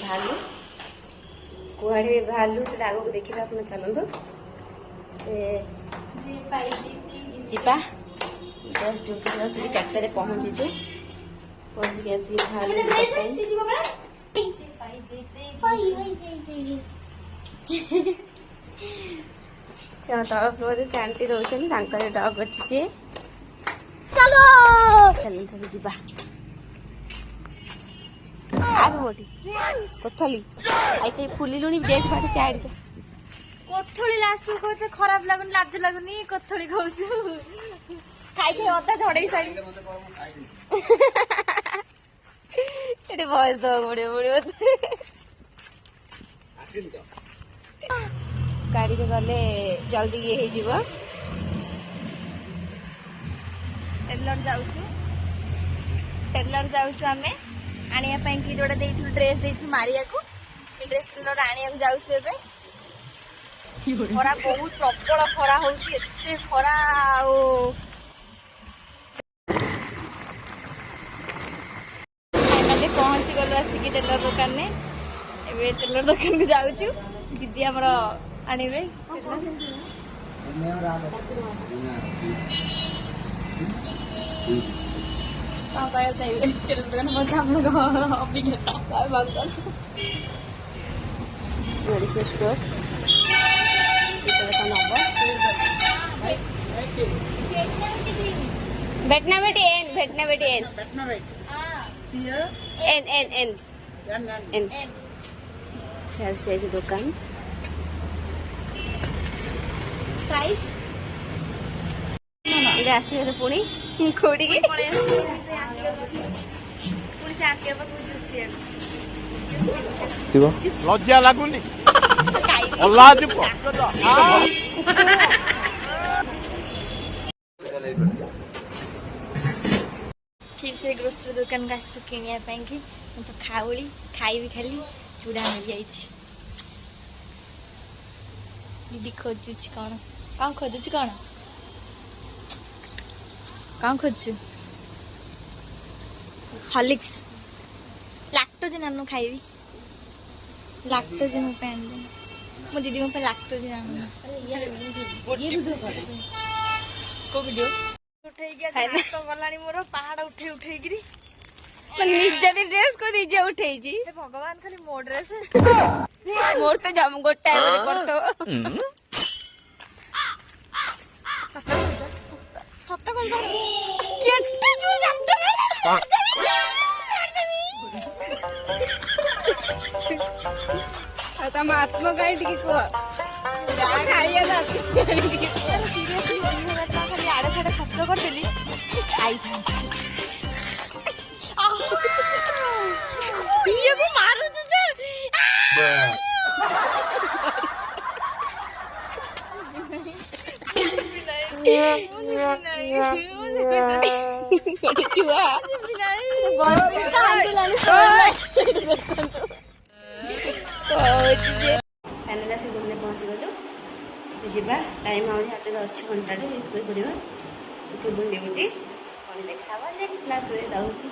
भालू कुआड़े भालू से आग को देखा आप चलतु जीपा जस्ट ड्यूटी आसिक 4टारे पहुँचीचु पहुँचिक आसिक भालू तल फ्लोर से आंटी रोचन डग अच्छी सी चलो चलते जीवा कोथली आई कहीं फुलिलुणी ड्रेस फाटी साइड के कोथली लास्ट को कहते खराब लगुन लाज लगुनी कोथली खाऊछु खाई खाई अधा झड़े साइड एटे बयस दो बड़े बड़े गाड़ी रे गले जल्दी ये हे जीव टेलर जाऊछु आमे आनिया ପାଇଁ କି जोड़ा देइथु ड्रेस देइथु मारिया को ड्रेस टेलर आनिया को जाऊछु एबे खरा बहुत प्रबल खरा होउची एते खरा ओ फाइनली पहुंची गलो आसिकी टेलर दुकान में एबे टेलर दुकान को जाऊछु दीदी हमरो आनिबे टेलर दुकान हम लोग अभिज्ञता मेडिसिन स्टोर भेटना बेटी एन दुकान प्राइस आसवे पुणी कौटी लज्जा लगुनि फिर से ग्रोसरी दुकान का किनिया कि तो खाऊली खाइबी खाली चूड़ा मिल जाइए दीदी खोजुची कौन खोजुची कौन खोजु हॉर्लिक्स लैक्टोजेन आनु खाइबी लैक्टोजेन पे आन मो दीदी मो पे लैक्टोजेन आनु को वीडियो उठै गया तो गलानी मोर पहाड़ उठै गिरी निज ड्रेस को निजे उठे भगवान खाली मो ड्रेस मोर तो जम गोटाए करतो सत्ता कल केटे जो जानते तम आत्मगाई टिके को खाइया सीरियसली 2000 टका खाली आड़े छाड़े खर्च करदेली आई ये को मारू तुझे छुआ पहुँची गलु जा टाइम आज हाथ में अच्छी घंटे स्कूल पड़ा बुंदी बुटी कौन देखा देखा दौची